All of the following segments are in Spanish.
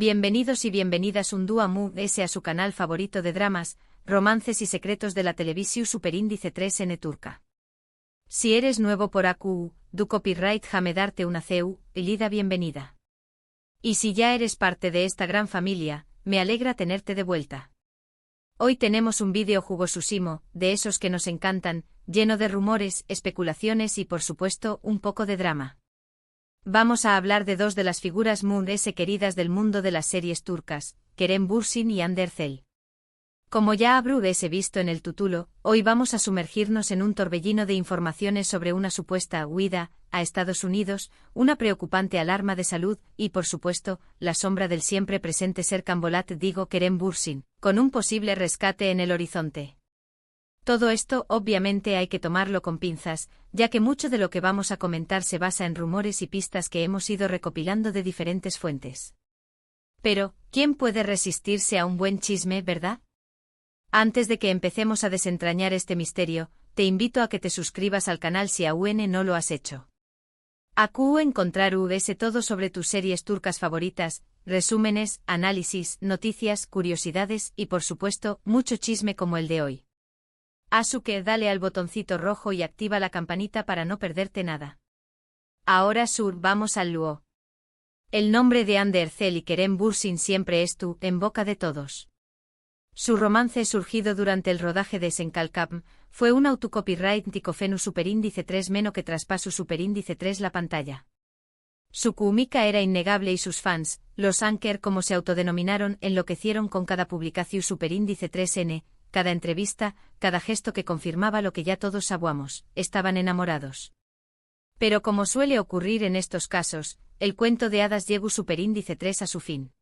Bienvenidos y bienvenidas un día más a su canal favorito de dramas, romances y secretos de la televisión Superíndice 3N turca. Si eres nuevo por AQ, du copyright jame darte una CEU, elida bienvenida. Y si ya eres parte de esta gran familia, me alegra tenerte de vuelta. Hoy tenemos un vídeo jugosísimo, de esos que nos encantan, lleno de rumores, especulaciones y por supuesto, un poco de drama. Vamos a hablar de dos de las figuras muy queridas del mundo de las series turcas, Kerem Bürsin y Hande Erçel. Como ya habréis visto en el título, hoy vamos a sumergirnos en un torbellino de informaciones sobre una supuesta huida a Estados Unidos, una preocupante alarma de salud y, por supuesto, la sombra del siempre presente Serkan Bolat Kerem Bürsin, con un posible rescate en el horizonte. Todo esto obviamente hay que tomarlo con pinzas, ya que mucho de lo que vamos a comentar se basa en rumores y pistas que hemos ido recopilando de diferentes fuentes. Pero, ¿quién puede resistirse a un buen chisme, verdad? Antes de que empecemos a desentrañar este misterio, te invito a que te suscribas al canal si aún no lo has hecho. Aquí encontrar todo sobre tus series turcas favoritas, resúmenes, análisis, noticias, curiosidades y por supuesto, mucho chisme como el de hoy. Así que dale al botoncito rojo y activa la campanita para no perderte nada. Ahora vamos al lío. El nombre de Hande Erçel y Kerem Bürsin siempre en boca de todos. Su romance surgido durante el rodaje de Senkalkam fue un autocopyright ticofenu superíndice 3 menos que traspaso superíndice 3 la pantalla. Su química era innegable y sus fans, los Anker como se autodenominaron, enloquecieron con cada publicación superíndice 3N, cada entrevista, cada gesto que confirmaba lo que ya todos sabíamos, estaban enamorados. Pero como suele ocurrir en estos casos, el cuento de hadas llegó superíndice 3 a su fin.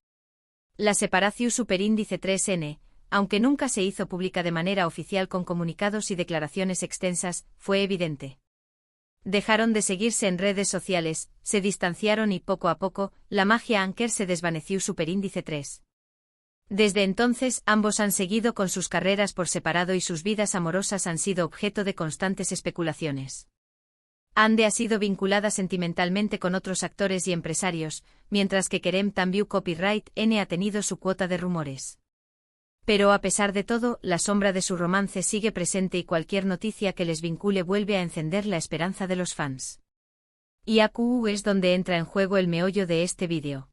La separación superíndice 3N, aunque nunca se hizo pública de manera oficial con comunicados y declaraciones extensas, fue evidente. Dejaron de seguirse en redes sociales, se distanciaron y poco a poco, la magia Anker se desvaneció superíndice 3. Desde entonces, ambos han seguido con sus carreras por separado y sus vidas amorosas han sido objeto de constantes especulaciones. Hande ha sido vinculada sentimentalmente con otros actores y empresarios, mientras que Kerem también copyright N ha tenido su cuota de rumores. Pero a pesar de todo, la sombra de su romance sigue presente y cualquier noticia que les vincule vuelve a encender la esperanza de los fans. Y aquí es donde entra en juego el meollo de este vídeo.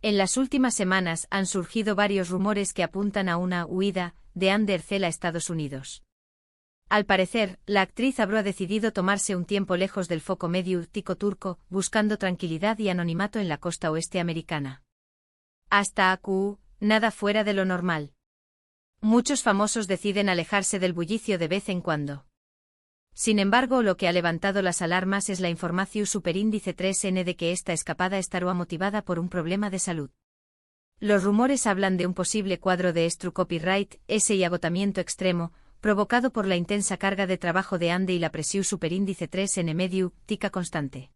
En las últimas semanas han surgido varios rumores que apuntan a una huida de Hande Erçel a Estados Unidos. Al parecer, la actriz habrá decidido tomarse un tiempo lejos del foco mediático turco, buscando tranquilidad y anonimato en la costa oeste americana. Hasta aquí, nada fuera de lo normal. Muchos famosos deciden alejarse del bullicio de vez en cuando. Sin embargo, lo que ha levantado las alarmas es la información superíndice 3N de que esta escapada estará motivada por un problema de salud. Los rumores hablan de un posible cuadro de copyright S y agotamiento extremo, provocado por la intensa carga de trabajo de Hande y la presión superíndice 3N mediática constante.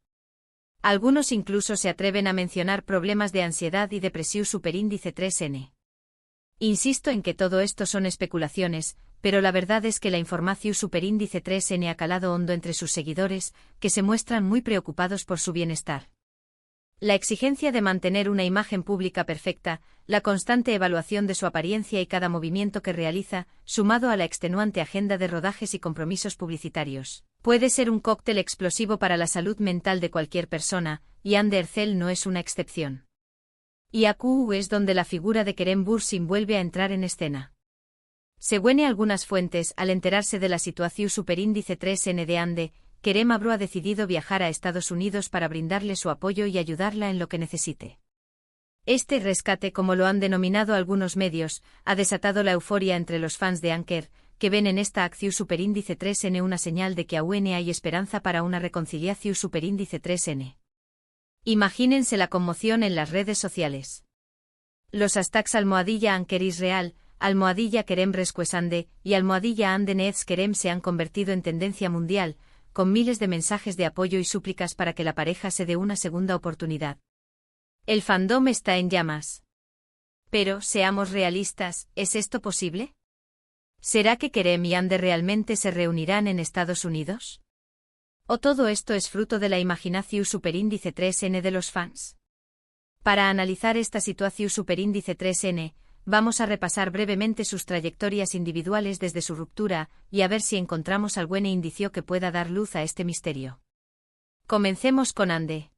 Algunos incluso se atreven a mencionar problemas de ansiedad y depresión superíndice 3N. Insisto en que todo esto son especulaciones, pero la verdad es que la información superíndice 3N ha calado hondo entre sus seguidores, que se muestran muy preocupados por su bienestar. La exigencia de mantener una imagen pública perfecta, la constante evaluación de su apariencia y cada movimiento que realiza, sumado a la extenuante agenda de rodajes y compromisos publicitarios, puede ser un cóctel explosivo para la salud mental de cualquier persona, y Hande Erçel no es una excepción. Y aquí es donde la figura de Kerem Bürsin vuelve a entrar en escena. Según algunas fuentes, al enterarse de la situación superíndice 3N de Hande, Kerem ha decidido viajar a Estados Unidos para brindarle su apoyo y ayudarla en lo que necesite. Este rescate, como lo han denominado algunos medios, ha desatado la euforia entre los fans de Anker, que ven en esta acción superíndice 3N una señal de que aún hay esperanza para una reconciliación superíndice 3N. Imagínense la conmoción en las redes sociales. Los hashtags #Anker Israel, #Kerem Rescuesande y #Hande Needs Kerem se han convertido en tendencia mundial, con miles de mensajes de apoyo y súplicas para que la pareja se dé una segunda oportunidad. El fandom está en llamas. Pero, seamos realistas, ¿es esto posible? ¿Será que Kerem y Hande realmente se reunirán en Estados Unidos? ¿O todo esto es fruto de la imaginación superíndice 3N de los fans? Para analizar esta situación superíndice 3N, vamos a repasar brevemente sus trayectorias individuales desde su ruptura y a ver si encontramos algún indicio que pueda dar luz a este misterio. Comencemos con Ande.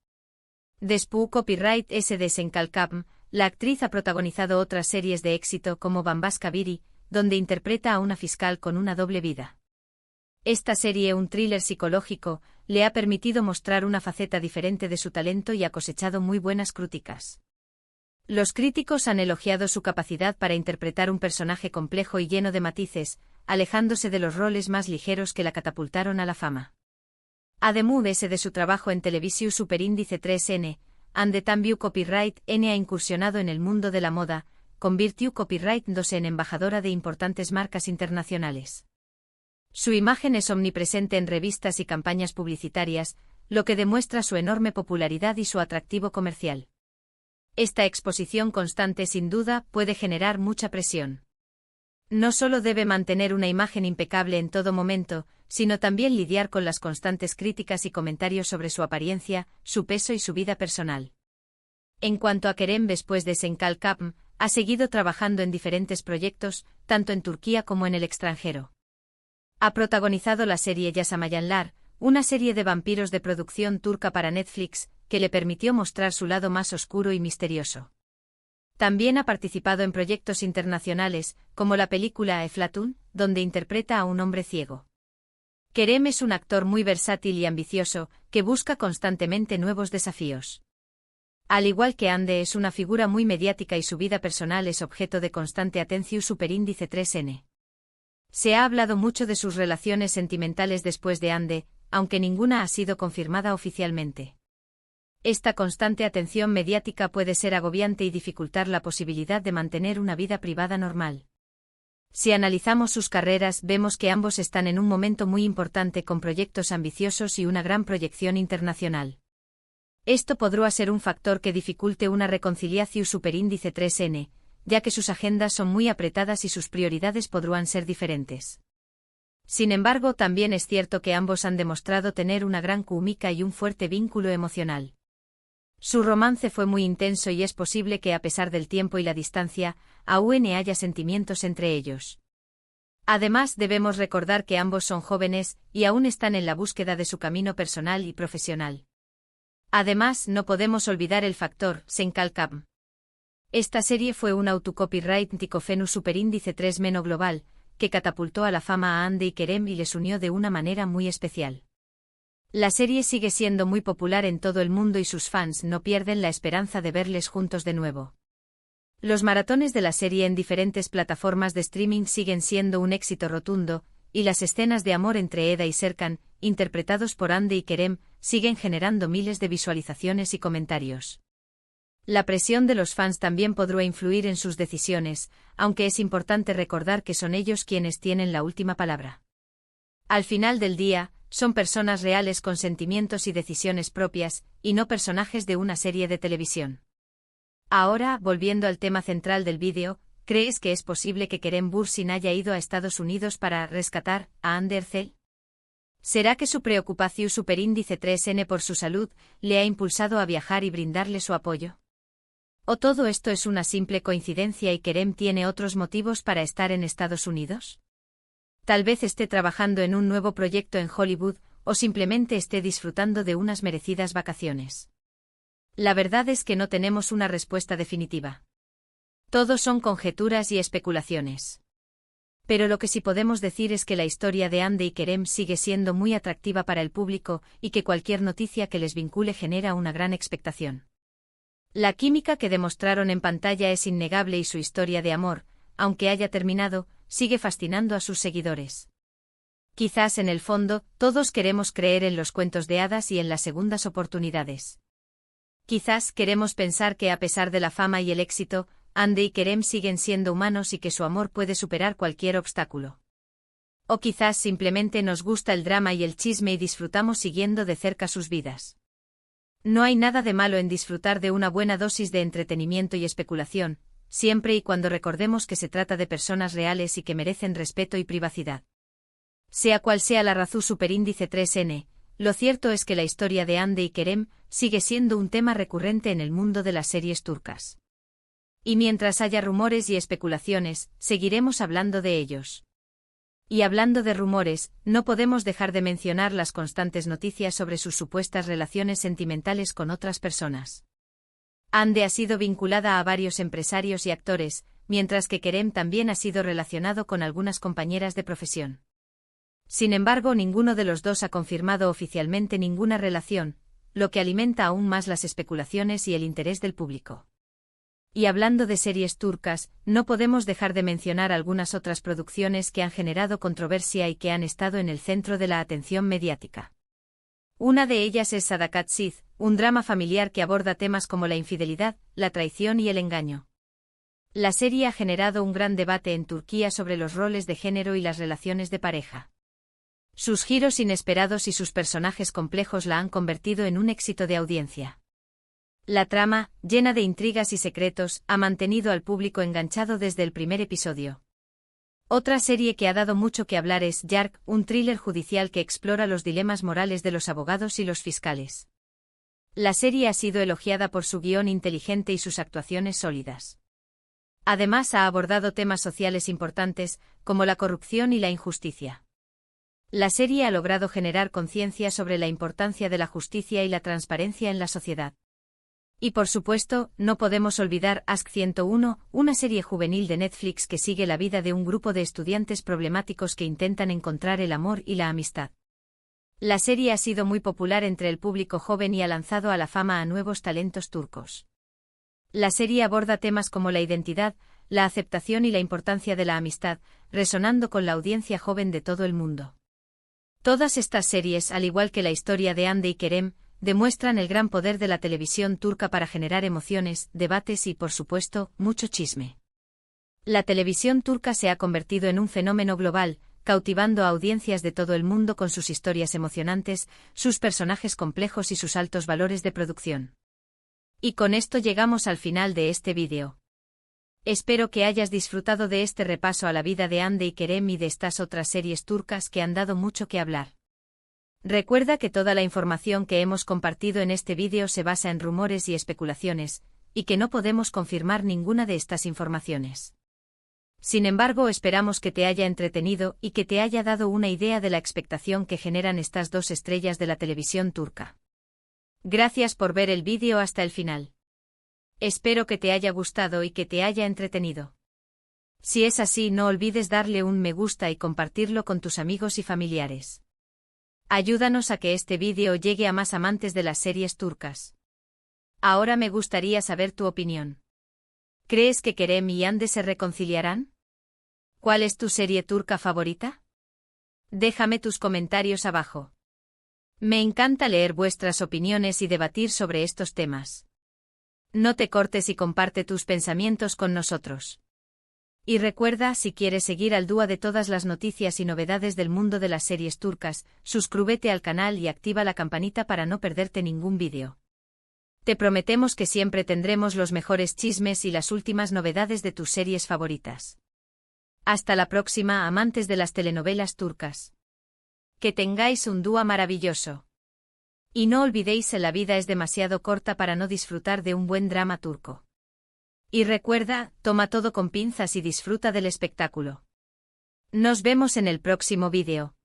Después copyright S de Senkalkam, la actriz ha protagonizado otras series de éxito como Bambas Kabiri, donde interpreta a una fiscal con una doble vida. Esta serie, un thriller psicológico, le ha permitido mostrar una faceta diferente de su talento y ha cosechado muy buenas críticas. Los críticos han elogiado su capacidad para interpretar un personaje complejo y lleno de matices, alejándose de los roles más ligeros que la catapultaron a la fama. Además de su trabajo en televisión superíndice 3N, Ande también copyright N ha incursionado en el mundo de la moda, convirtió copyright 2 en embajadora de importantes marcas internacionales. Su imagen es omnipresente en revistas y campañas publicitarias, lo que demuestra su enorme popularidad y su atractivo comercial. Esta exposición constante sin duda puede generar mucha presión. No solo debe mantener una imagen impecable en todo momento, sino también lidiar con las constantes críticas y comentarios sobre su apariencia, su peso y su vida personal. En cuanto a Kerem, después de Senkalkam, ha seguido trabajando en diferentes proyectos, tanto en Turquía como en el extranjero. Ha protagonizado la serie Yaşamayanlar, una serie de vampiros de producción turca para Netflix, que le permitió mostrar su lado más oscuro y misterioso. También ha participado en proyectos internacionales, como la película Eflatun, donde interpreta a un hombre ciego. Kerem es un actor muy versátil y ambicioso, que busca constantemente nuevos desafíos. Al igual que Ande, es una figura muy mediática y su vida personal es objeto de constante atención superíndice 3N. Se ha hablado mucho de sus relaciones sentimentales después de Ande, aunque ninguna ha sido confirmada oficialmente. Esta constante atención mediática puede ser agobiante y dificultar la posibilidad de mantener una vida privada normal. Si analizamos sus carreras, vemos que ambos están en un momento muy importante con proyectos ambiciosos y una gran proyección internacional. Esto podría ser un factor que dificulte una reconciliación superíndice 3N, ya que sus agendas son muy apretadas y sus prioridades podrán ser diferentes. Sin embargo, también es cierto que ambos han demostrado tener una gran química y un fuerte vínculo emocional. Su romance fue muy intenso y es posible que a pesar del tiempo y la distancia, aún haya sentimientos entre ellos. Además, debemos recordar que ambos son jóvenes y aún están en la búsqueda de su camino personal y profesional. Además, no podemos olvidar el factor Senkalkam. Esta serie fue un autocopyright Ticofenu superíndice 3 meno global, que catapultó a la fama a Ande y Kerem y les unió de una manera muy especial. La serie sigue siendo muy popular en todo el mundo y sus fans no pierden la esperanza de verles juntos de nuevo. Los maratones de la serie en diferentes plataformas de streaming siguen siendo un éxito rotundo, y las escenas de amor entre Eda y Serkan, interpretados por Ande y Kerem, siguen generando miles de visualizaciones y comentarios. La presión de los fans también podrá influir en sus decisiones, aunque es importante recordar que son ellos quienes tienen la última palabra. Al final del día, son personas reales con sentimientos y decisiones propias, y no personajes de una serie de televisión. Ahora, volviendo al tema central del vídeo, ¿crees que es posible que Kerem Bürsin haya ido a Estados Unidos para rescatar a Ande Erçel? ¿Será que su preocupación superíndice 3N por su salud le ha impulsado a viajar y brindarle su apoyo? ¿O todo esto es una simple coincidencia y Kerem tiene otros motivos para estar en Estados Unidos? Tal vez esté trabajando en un nuevo proyecto en Hollywood, o simplemente esté disfrutando de unas merecidas vacaciones. La verdad es que no tenemos una respuesta definitiva. Todo son conjeturas y especulaciones. Pero lo que sí podemos decir es que la historia de Ande y Kerem sigue siendo muy atractiva para el público y que cualquier noticia que les vincule genera una gran expectación. La química que demostraron en pantalla es innegable y su historia de amor, aunque haya terminado, sigue fascinando a sus seguidores. Quizás en el fondo, todos queremos creer en los cuentos de hadas y en las segundas oportunidades. Quizás queremos pensar que a pesar de la fama y el éxito, Ande y Kerem siguen siendo humanos y que su amor puede superar cualquier obstáculo. O quizás simplemente nos gusta el drama y el chisme y disfrutamos siguiendo de cerca sus vidas. No hay nada de malo en disfrutar de una buena dosis de entretenimiento y especulación, siempre y cuando recordemos que se trata de personas reales y que merecen respeto y privacidad. Sea cual sea la razón superíndice 3N, lo cierto es que la historia de Ande y Kerem sigue siendo un tema recurrente en el mundo de las series turcas. Y mientras haya rumores y especulaciones, seguiremos hablando de ellos. Y hablando de rumores, no podemos dejar de mencionar las constantes noticias sobre sus supuestas relaciones sentimentales con otras personas. Hande ha sido vinculada a varios empresarios y actores, mientras que Kerem también ha sido relacionado con algunas compañeras de profesión. Sin embargo, ninguno de los dos ha confirmado oficialmente ninguna relación, lo que alimenta aún más las especulaciones y el interés del público. Y hablando de series turcas, no podemos dejar de mencionar algunas otras producciones que han generado controversia y que han estado en el centro de la atención mediática. Una de ellas es Sadakat Sith, un drama familiar que aborda temas como la infidelidad, la traición y el engaño. La serie ha generado un gran debate en Turquía sobre los roles de género y las relaciones de pareja. Sus giros inesperados y sus personajes complejos la han convertido en un éxito de audiencia. La trama, llena de intrigas y secretos, ha mantenido al público enganchado desde el primer episodio. Otra serie que ha dado mucho que hablar es Yark, un thriller judicial que explora los dilemas morales de los abogados y los fiscales. La serie ha sido elogiada por su guión inteligente y sus actuaciones sólidas. Además, ha abordado temas sociales importantes, como la corrupción y la injusticia. La serie ha logrado generar conciencia sobre la importancia de la justicia y la transparencia en la sociedad. Y por supuesto, no podemos olvidar Ask 101, una serie juvenil de Netflix que sigue la vida de un grupo de estudiantes problemáticos que intentan encontrar el amor y la amistad. La serie ha sido muy popular entre el público joven y ha lanzado a la fama a nuevos talentos turcos. La serie aborda temas como la identidad, la aceptación y la importancia de la amistad, resonando con la audiencia joven de todo el mundo. Todas estas series, al igual que la historia de Hande y Kerem, demuestran el gran poder de la televisión turca para generar emociones, debates y, por supuesto, mucho chisme. La televisión turca se ha convertido en un fenómeno global, cautivando a audiencias de todo el mundo con sus historias emocionantes, sus personajes complejos y sus altos valores de producción. Y con esto llegamos al final de este vídeo. Espero que hayas disfrutado de este repaso a la vida de Hande y Kerem y de estas otras series turcas que han dado mucho que hablar. Recuerda que toda la información que hemos compartido en este vídeo se basa en rumores y especulaciones, y que no podemos confirmar ninguna de estas informaciones. Sin embargo, esperamos que te haya entretenido y que te haya dado una idea de la expectación que generan estas dos estrellas de la televisión turca. Gracias por ver el vídeo hasta el final. Espero que te haya gustado y que te haya entretenido. Si es así, no olvides darle un me gusta y compartirlo con tus amigos y familiares. Ayúdanos a que este vídeo llegue a más amantes de las series turcas. Ahora me gustaría saber tu opinión. ¿Crees que Kerem y Hande se reconciliarán? ¿Cuál es tu serie turca favorita? Déjame tus comentarios abajo. Me encanta leer vuestras opiniones y debatir sobre estos temas. No te cortes y comparte tus pensamientos con nosotros. Y recuerda, si quieres seguir al dúo de todas las noticias y novedades del mundo de las series turcas, suscríbete al canal y activa la campanita para no perderte ningún vídeo. Te prometemos que siempre tendremos los mejores chismes y las últimas novedades de tus series favoritas. Hasta la próxima, amantes de las telenovelas turcas. Que tengáis un día maravilloso. Y no olvidéis que la vida es demasiado corta para no disfrutar de un buen drama turco. Y recuerda, toma todo con pinzas y disfruta del espectáculo. Nos vemos en el próximo vídeo.